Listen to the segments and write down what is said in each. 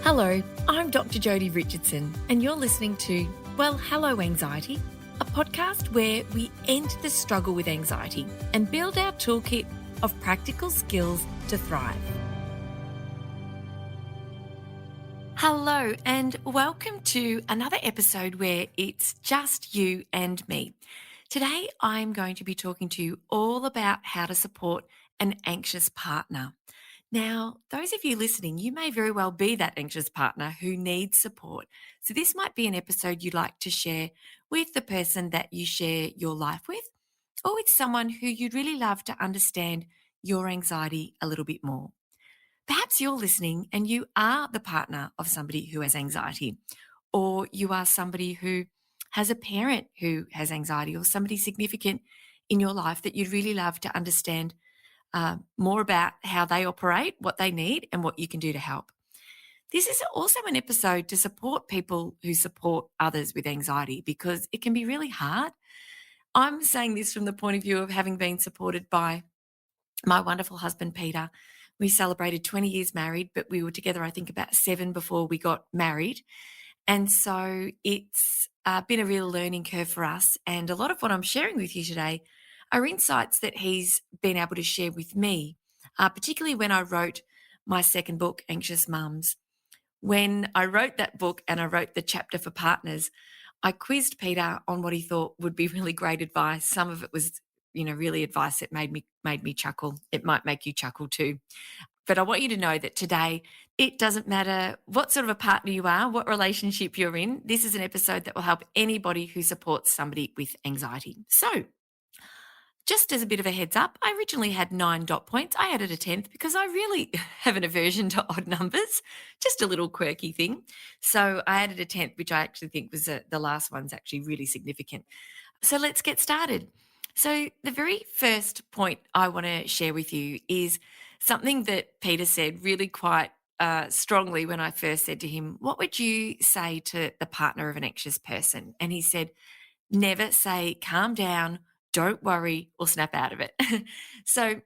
Hello, I'm Dr Jodi Richardson, and you're listening to Well, Hello Anxiety, a podcast where we end the struggle with anxiety and build our toolkit of practical skills to thrive. Hello, and welcome to another episode where it's just you and me. Today, I'm going to be talking to you all about how to support an anxious partner. Now, those of you listening, you may very well be that anxious partner who needs support. So, this might be an episode you'd like to share with the person that you share your life with, or with someone who you'd really love to understand your anxiety a little bit more. Perhaps you're listening and you are the partner of somebody who has anxiety, or you are somebody who has a parent who has anxiety, or somebody significant in your life that you'd really love to understand more about how they operate, what they need, and what you can do to help. This is also an episode to support people who support others with anxiety because it can be really hard. I'm saying this from the point of view of having been supported by my wonderful husband, Peter. We celebrated 20 years married, but we were together, I think, about 7 before we got married. And so it's been a real learning curve for us. And a lot of what I'm sharing with you today are insights that he's been able to share with me, particularly when I wrote my second book, Anxious Mums. When I wrote that book and I wrote the chapter for partners, I quizzed Peter on what he thought would be really great advice. Some of it was, really advice that made me chuckle. It might make you chuckle too. But I want you to know that today, it doesn't matter what sort of a partner you are, what relationship you're in. This is an episode that will help anybody who supports somebody with anxiety. So, just as a bit of a heads up, I originally had 9 dot points. I added a 10th because I really have an aversion to odd numbers, just a little quirky thing. So I added a 10th, which I actually think was the last one's actually really significant. So let's get started. So the very first point I want to share with you is something that Peter said really quite strongly when I first said to him, what would you say to the partner of an anxious person? And he said, never say, calm down, don't worry, or snap out of it. So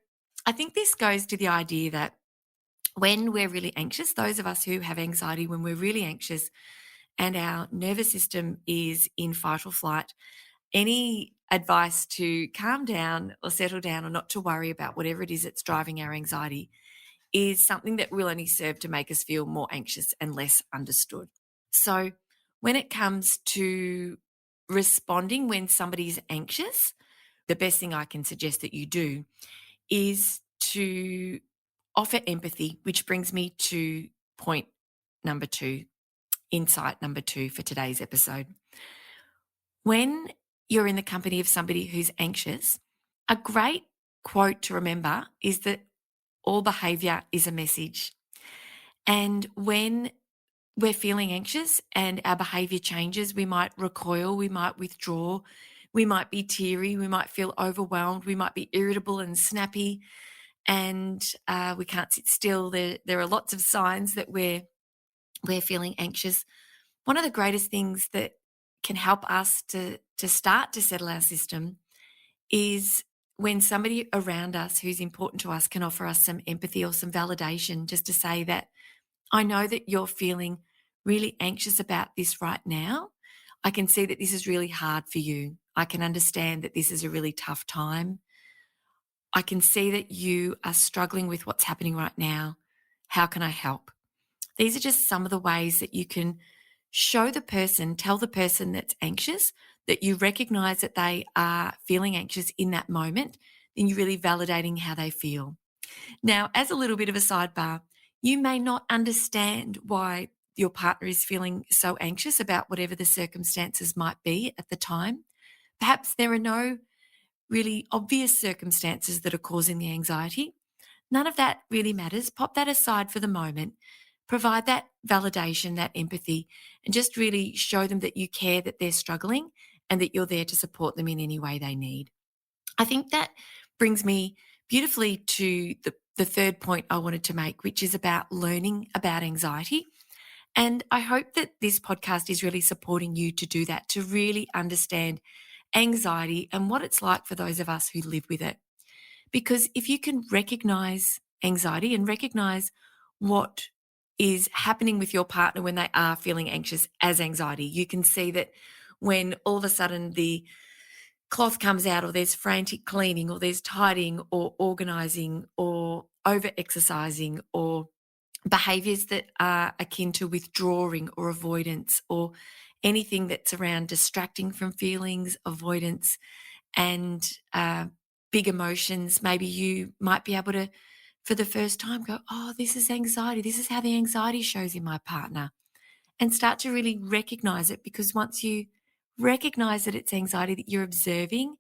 I think this goes to the idea that when we're really anxious, those of us who have anxiety, when we're really anxious and our nervous system is in fight or flight, any advice to calm down or settle down or not to worry about whatever it is that's driving our anxiety is something that will only serve to make us feel more anxious and less understood. So when it comes to responding when somebody's anxious, the best thing I can suggest that you do is to offer empathy, which brings me to point number 2, insight number 2 for today's episode. When you're in the company of somebody who's anxious, a great quote to remember is that all behavior is a message. And when we're feeling anxious and our behavior changes, we might recoil, we might withdraw, we might be teary, we might feel overwhelmed, we might be irritable and snappy, and we can't sit still. There are lots of signs that we're feeling anxious. One of the greatest things that can help us to start to settle our system is when somebody around us who's important to us can offer us some empathy or some validation, just to say that, I know that you're feeling really anxious about this right now. I can see that this is really hard for you. I can understand that this is a really tough time. I can see that you are struggling with what's happening right now. How can I help? These are just some of the ways that you can show the person, tell the person that's anxious that you recognize that they are feeling anxious in that moment, then you're really validating how they feel. Now, as a little bit of a sidebar, you may not understand why your partner is feeling so anxious about whatever the circumstances might be at the time. Perhaps there are no really obvious circumstances that are causing the anxiety. None of that really matters. Pop that aside for the moment. Provide that validation, that empathy, and just really show them that you care, that they're struggling, and that you're there to support them in any way they need. I think that brings me beautifully to the third point I wanted to make, which is about learning about anxiety. And I hope that this podcast is really supporting you to do that, to really understand anxiety and what it's like for those of us who live with it. Because if you can recognize anxiety and recognize what is happening with your partner when they are feeling anxious as anxiety. You can see that when all of a sudden the cloth comes out, or there's frantic cleaning, or there's tidying or organizing or over exercising, or behaviors that are akin to withdrawing or avoidance, or anything that's around distracting from feelings, avoidance, and big emotions. Maybe you might be able to, for the first time, go, oh, this is anxiety. This is how the anxiety shows in my partner, and start to really recognize it. Because once you recognize that it's anxiety that you're observing,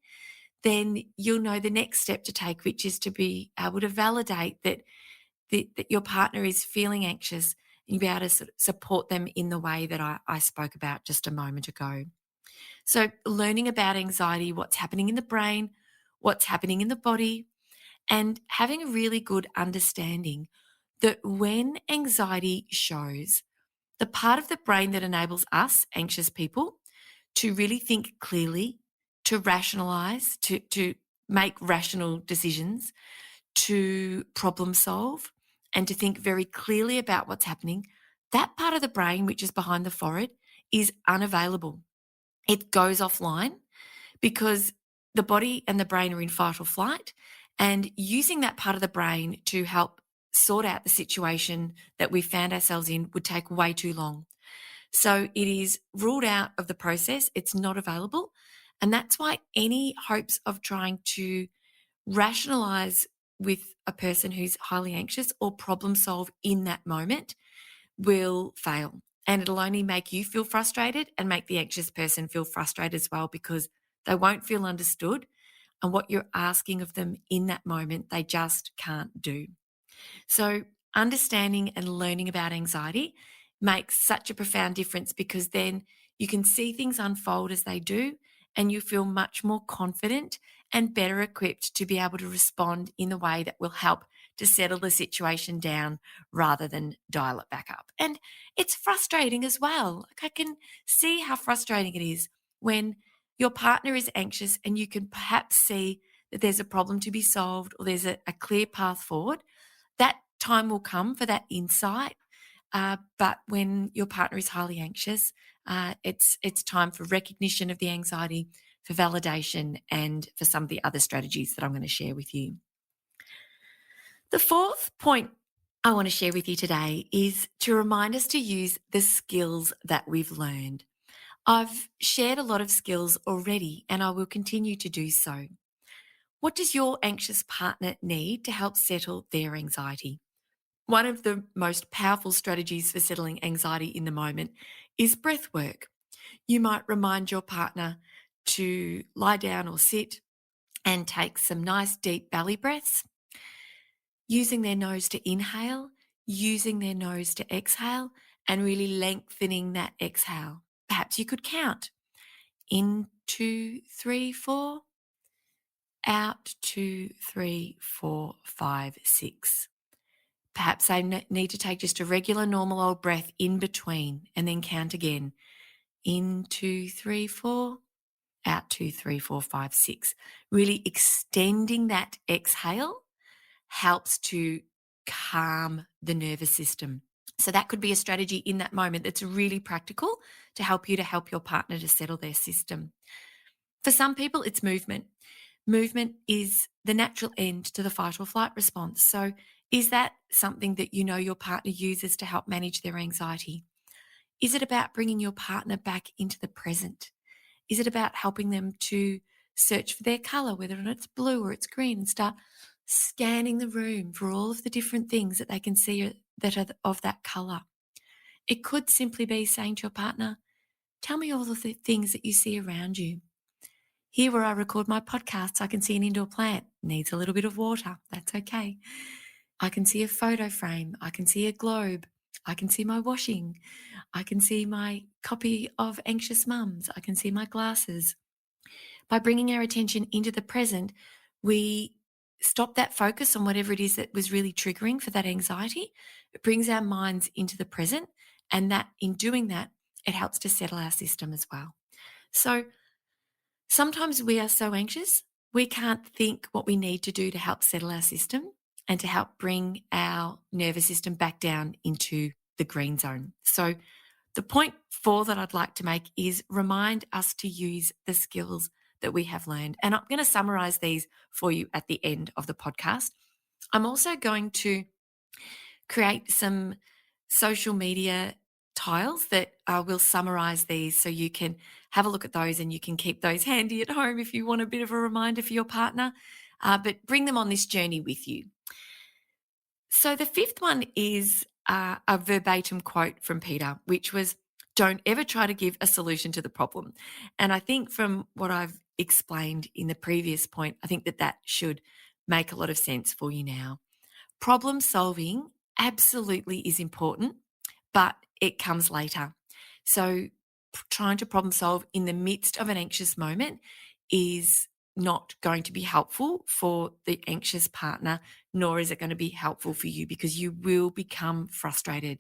then you'll know the next step to take, which is to be able to validate that your partner is feeling anxious, and you'll be able to sort of support them in the way that I spoke about just a moment ago. So learning about anxiety, what's happening in the brain, what's happening in the body, and having a really good understanding that when anxiety shows, the part of the brain that enables us, anxious people, to really think clearly, to rationalize, to make rational decisions, to problem solve, and to think very clearly about what's happening, that part of the brain, which is behind the forehead, is unavailable. It goes offline because the body and the brain are in fight or flight, and using that part of the brain to help sort out the situation that we found ourselves in would take way too long. So it is ruled out of the process. It's not available. And that's why any hopes of trying to rationalize with a person who's highly anxious or problem solve in that moment will fail. And it'll only make you feel frustrated and make the anxious person feel frustrated as well, because they won't feel understood. And what you're asking of them in that moment, they just can't do. So, understanding and learning about anxiety makes such a profound difference, because then you can see things unfold as they do, and you feel much more confident and better equipped to be able to respond in the way that will help to settle the situation down rather than dial it back up. And it's frustrating as well. Like, I can see how frustrating it is when your partner is anxious and you can perhaps see that there's a problem to be solved, or there's a clear path forward. That time will come for that insight. But when your partner is highly anxious, it's time for recognition of the anxiety, for validation, and for some of the other strategies that I'm going to share with you. The fourth point I want to share with you today is to remind us to use the skills that we've learned. I've shared a lot of skills already, and I will continue to do so. What does your anxious partner need to help settle their anxiety? One of the most powerful strategies for settling anxiety in the moment is breath work. You might remind your partner to lie down or sit and take some nice deep belly breaths, using their nose to inhale, using their nose to exhale, and really lengthening that exhale. Perhaps you could count in 2, 3, 4, out 2, 3, 4, 5, 6. Perhaps I need to take just a regular, normal old breath in between, and then count again. In 2, 3, 4, out 2, 3, 4, 5, 6. Really extending that exhale helps to calm the nervous system. So that could be a strategy in that moment that's really practical to help you to help your partner to settle their system. For some people, it's movement. Movement is the natural end to the fight or flight response. So is that something that you know your partner uses to help manage their anxiety? Is it about bringing your partner back into the present? Is it about helping them to search for their color, whether or not it's blue or it's green, and start scanning the room for all of the different things that they can see that are of that color? It could simply be saying to your partner, tell me all of the things that you see around you. Here where I record my podcasts, I can see an indoor plant. Needs a little bit of water. That's okay. I can see a photo frame. I can see a globe. I can see my washing. I can see my copy of Anxious Mums. I can see my glasses. By bringing our attention into the present, we stop that focus on whatever it is that was really triggering for that anxiety. It brings our minds into the present, and that in doing that, it helps to settle our system as well. So sometimes we are so anxious, we can't think what we need to do to help settle our system and to help bring our nervous system back down into the green zone. So the point 4 that I'd like to make is remind us to use the skills that we have learned. And I'm going to summarize these for you at the end of the podcast. I'm also going to create some social media tiles that will summarize these so you can have a look at those and you can keep those handy at home if you want a bit of a reminder for your partner, but bring them on this journey with you. So the fifth one is a verbatim quote from Peter, which was, "Don't ever try to give a solution to the problem." And I think from what I've explained in the previous point, I think that that should make a lot of sense for you now. Problem solving absolutely is important, but it comes later. So trying to problem solve in the midst of an anxious moment is not going to be helpful for the anxious partner, nor is it going to be helpful for you because you will become frustrated.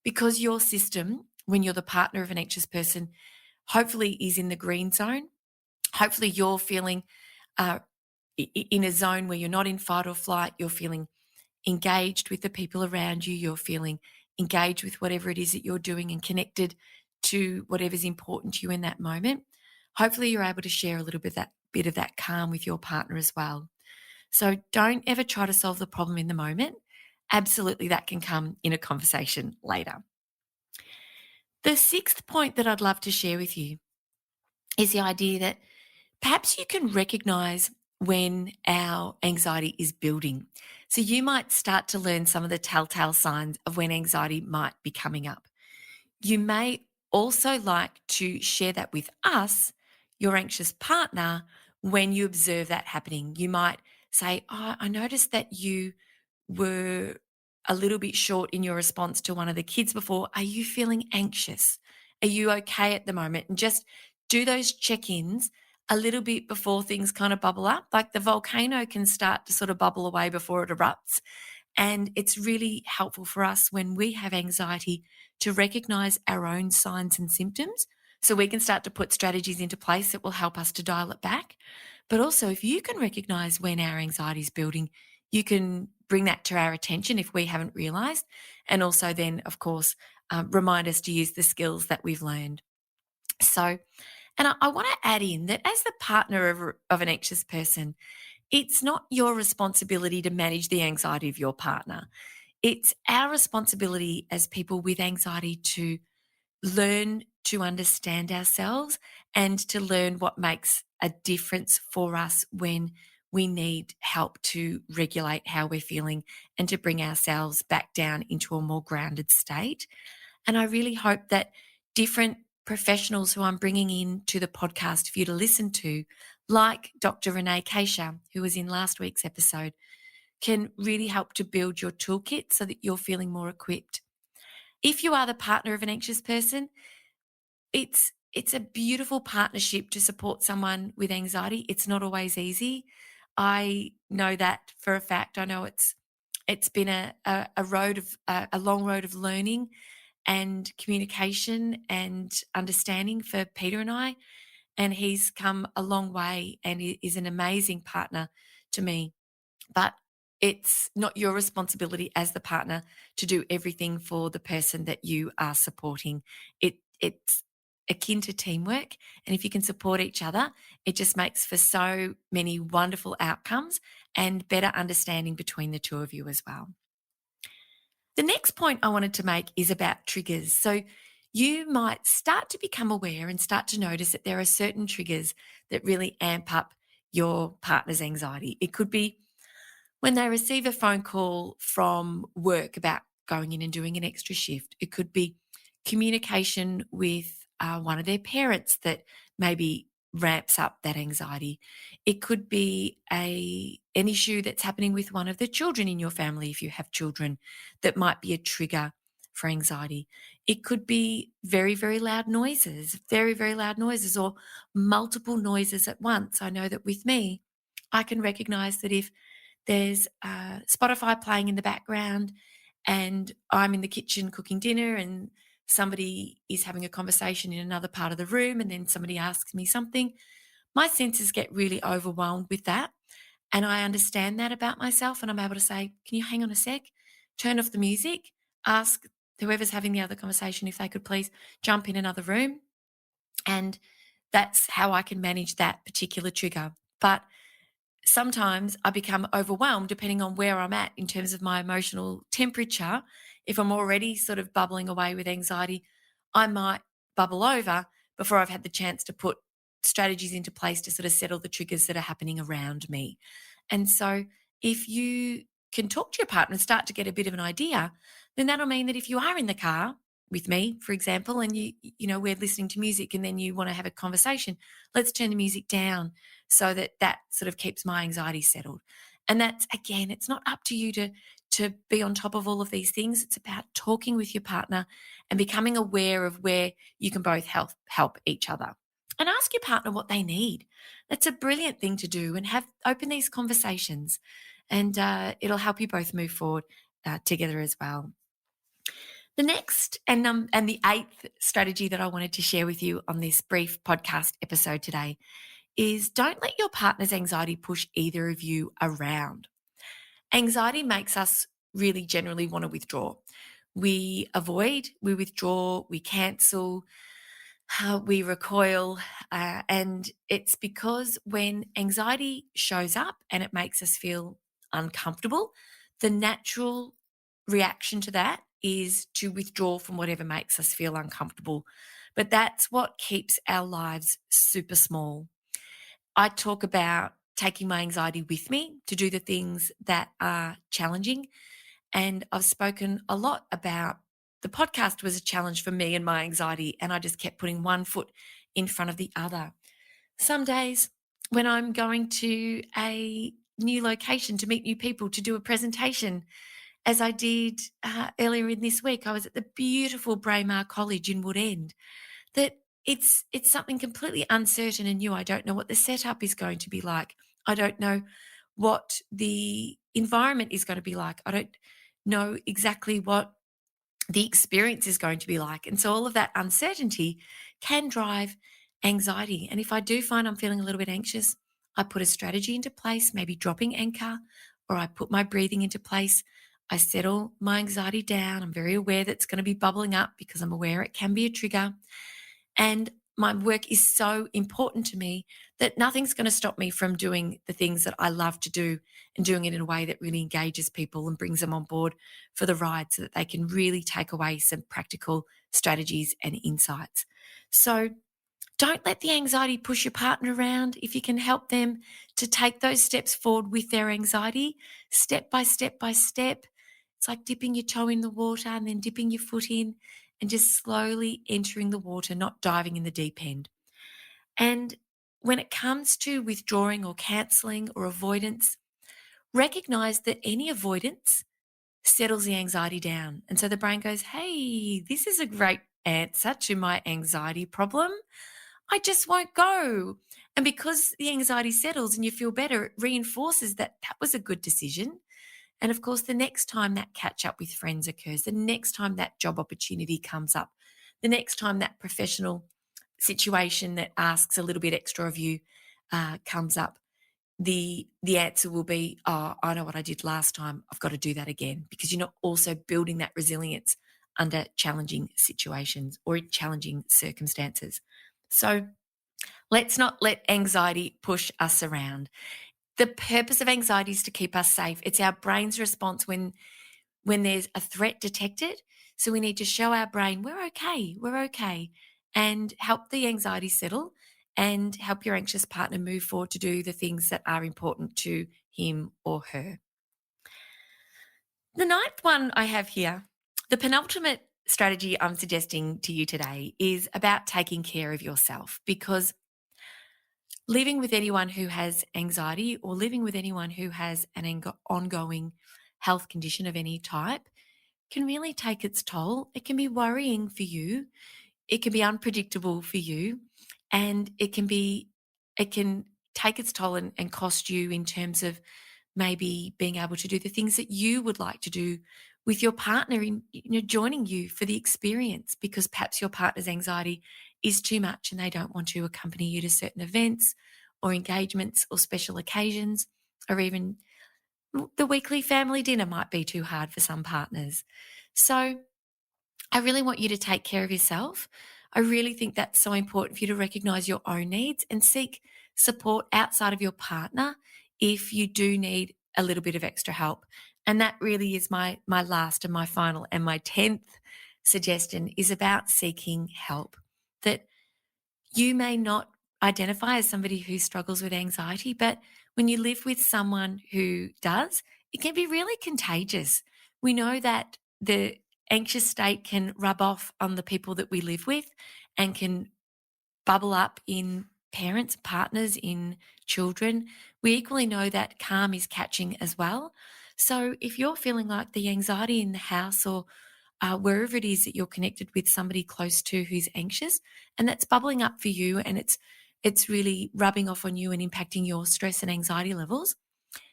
Because your system, when you're the partner of an anxious person, hopefully is in the green zone. Hopefully you're feeling uh, in a zone where you're not in fight or flight, you're feeling engaged with the people around you, you're feeling engaged with whatever it is that you're doing and connected to whatever's important to you in that moment. Hopefully you're able to share a little bit of that calm with your partner as well. So don't ever try to solve the problem in the moment. Absolutely, that can come in a conversation later. The sixth point that I'd love to share with you is the idea that perhaps you can recognize when our anxiety is building. So you might start to learn some of the telltale signs of when anxiety might be coming up. You may also like to share that with us, your anxious partner, when you observe that happening. You might say, "Oh, I noticed that you were a little bit short in your response to one of the kids before. Are you feeling anxious? Are you okay at the moment?" And just do those check ins a little bit before things kind of bubble up. Like the volcano can start to sort of bubble away before it erupts. And it's really helpful for us when we have anxiety to recognize our own signs and symptoms so we can start to put strategies into place that will help us to dial it back. But also, if you can recognize when our anxiety is building, you can bring that to our attention if we haven't realized. And also, then, of course, remind us to use the skills that we've learned. So, and I want to add in that as the partner of an anxious person, it's not your responsibility to manage the anxiety of your partner. It's our responsibility as people with anxiety to learn to understand ourselves and to learn what makes a difference for us when we need help to regulate how we're feeling and to bring ourselves back down into a more grounded state. And I really hope that different professionals who I'm bringing in to the podcast for you to listen to, like Dr. Renee Keisha, who was in last week's episode, can really help to build your toolkit so that you're feeling more equipped. If you are the partner of an anxious person, it's a beautiful partnership to support someone with anxiety. It's not always easy. I know that for a fact. I know it's been a long road of learning and communication and understanding for Peter and I. And he's come a long way and is an amazing partner to me. But it's not your responsibility as the partner to do everything for the person that you are supporting. It's akin to teamwork. And if you can support each other, it just makes for so many wonderful outcomes and better understanding between the two of you as well. The next point I wanted to make is about triggers. So you might start to become aware and start to notice that there are certain triggers that really amp up your partner's anxiety. It could be when they receive a phone call from work about going in and doing an extra shift. It could be communication with one of their parents that maybe ramps up that anxiety. It could be an issue that's happening with one of the children in your family if you have children that might be a trigger for anxiety. It could be very, very loud noises, very, very loud noises, or multiple noises at once. I know that with me, I can recognize that if there's Spotify playing in the background and I'm in the kitchen cooking dinner and somebody is having a conversation in another part of the room and then somebody asks me something, my senses get really overwhelmed with that. And I understand that about myself and I'm able to say, "Can you hang on a sec? Turn off the music, ask whoever's having the other conversation, if they could please jump in another room. And that's how I can manage that particular trigger. But sometimes I become overwhelmed depending on where I'm at in terms of my emotional temperature. If I'm already sort of bubbling away with anxiety, I might bubble over before I've had the chance to put strategies into place to sort of settle the triggers that are happening around me. And so if you can talk to your partner and start to get a bit of an idea, then that'll mean that if you are in the car with me, for example, and we're listening to music and then you want to have a conversation, let's turn the music down so that that sort of keeps my anxiety settled. And that's, again, it's not up to you to be on top of all of these things. It's about talking with your partner and becoming aware of where you can both help each other. And ask your partner what they need. That's a brilliant thing to do, and open these conversations, and it'll help you both move forward together as well. The next and the eighth strategy that I wanted to share with you on this brief podcast episode today is don't let your partner's anxiety push either of you around. Anxiety makes us really generally want to withdraw. We avoid, we withdraw, we cancel, we recoil. And it's because when anxiety shows up and it makes us feel uncomfortable, the natural reaction to that is to withdraw from whatever makes us feel uncomfortable. But that's what keeps our lives super small. I talk about taking my anxiety with me to do the things that are challenging. And I've spoken a lot about the podcast was a challenge for me and my anxiety, and I just kept putting one foot in front of the other. Some days when I'm going to a new location to meet new people, to do a presentation, as I did earlier in this week, I was at the beautiful Braemar College in Wood End, that it's something completely uncertain and new. I don't know what the setup is going to be like. I don't know what the environment is going to be like. I don't know exactly what the experience is going to be like. And so all of that uncertainty can drive anxiety. And if I do find I'm feeling a little bit anxious, I put a strategy into place, maybe dropping anchor, or I put my breathing into place. I settle my anxiety down. I'm very aware that it's going to be bubbling up because I'm aware it can be a trigger. And my work is so important to me that nothing's going to stop me from doing the things that I love to do and doing it in a way that really engages people and brings them on board for the ride so that they can really take away some practical strategies and insights. So don't let the anxiety push your partner around. If you can help them to take those steps forward with their anxiety, step by step by step, it's like dipping your toe in the water and then dipping your foot in and just slowly entering the water, not diving in the deep end. And when it comes to withdrawing or cancelling or avoidance, recognize that any avoidance settles the anxiety down. And so the brain goes, hey, this is a great answer to my anxiety problem. I just won't go. And because the anxiety settles and you feel better, it reinforces that that was a good decision. And of course, the next time that catch up with friends occurs, the next time that job opportunity comes up, the next time that professional situation that asks a little bit extra of you comes up, the answer will be, oh, I know what I did last time. I've got to do that again, because you're not also building that resilience under challenging situations or in challenging circumstances. So let's not let anxiety push us around. The purpose of anxiety is to keep us safe. It's our brain's response when there's a threat detected. So we need to show our brain we're okay, and help the anxiety settle and help your anxious partner move forward to do the things that are important to him or her. The ninth one I have here, the penultimate strategy I'm suggesting to you today, is about taking care of yourself, because living with anyone who has anxiety or living with anyone who has an ongoing health condition of any type can really take its toll. It can be worrying for you. It can be unpredictable for you, and it can take its toll and cost you in terms of maybe being able to do the things that you would like to do with your partner in joining you for the experience, because perhaps your partner's anxiety is too much and they don't want to accompany you to certain events or engagements or special occasions, or even the weekly family dinner might be too hard for some partners. So I really want you to take care of yourself. I really think that's so important for you to recognize your own needs and seek support outside of your partner if you do need a little bit of extra help. And that really is my last and my final and my 10th suggestion is about seeking help. That you may not identify as somebody who struggles with anxiety, but when you live with someone who does, it can be really contagious. We know that the anxious state can rub off on the people that we live with and can bubble up in parents, partners, in children. We equally know that calm is catching as well. So if you're feeling like the anxiety in the house or wherever it is that you're connected with somebody close to who's anxious, and that's bubbling up for you, and it's really rubbing off on you and impacting your stress and anxiety levels,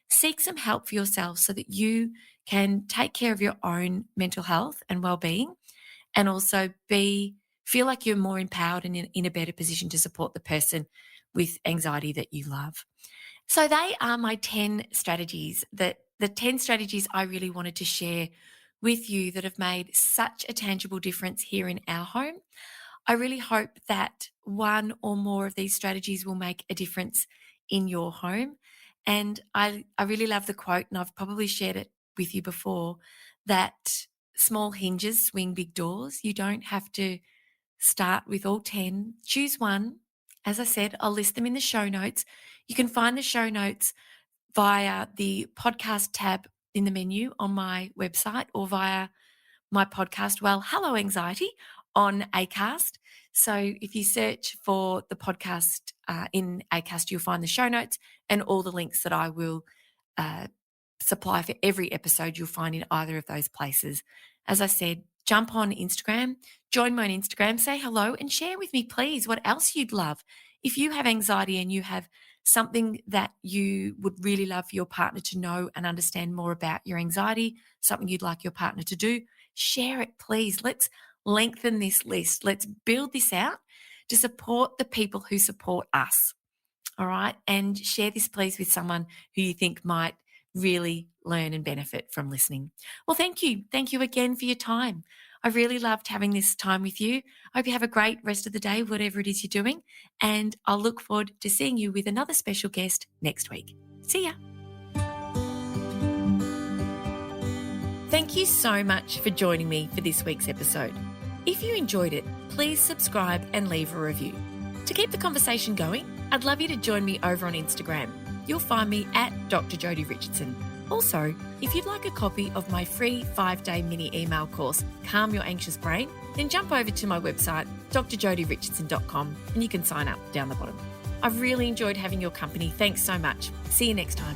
seek some help for yourself so that you can take care of your own mental health and well-being, and also feel like you're more empowered and in a better position to support the person with anxiety that you love. So they are my 10 strategies, that the 10 strategies I really wanted to share with you that have made such a tangible difference here in our home. I really hope that one or more of these strategies will make a difference in your home. And I really love the quote, and I've probably shared it with you before, that small hinges swing big doors. You don't have to start with all 10. Choose one. As I said, I'll list them in the show notes. You can find the show notes via the podcast tab in the menu on my website or via my podcast, Well, Hello Anxiety, on Acast. So if you search for the podcast in Acast, you'll find the show notes and all the links that I will supply for every episode you'll find in either of those places. As I said, jump on Instagram, join me on Instagram, say hello and share with me, please, what else you'd love. If you have anxiety and you have something that you would really love for your partner to know and understand more about your anxiety, something you'd like your partner to do, share it, please. Let's lengthen this list. Let's build this out to support the people who support us. All right. And share this, please, with someone who you think might really learn and benefit from listening. Well, thank you. Thank you again for your time. I really loved having this time with you. I hope you have a great rest of the day, whatever it is you're doing. And I'll look forward to seeing you with another special guest next week. See ya. Thank you so much for joining me for this week's episode. If you enjoyed it, please subscribe and leave a review. To keep the conversation going, I'd love you to join me over on Instagram. You'll find me at Dr Jodi Richardson. Also, if you'd like a copy of my free 5-day mini email course, Calm Your Anxious Brain, then jump over to my website, drjodirichardson.com, and you can sign up down the bottom. I've really enjoyed having your company. Thanks so much. See you next time.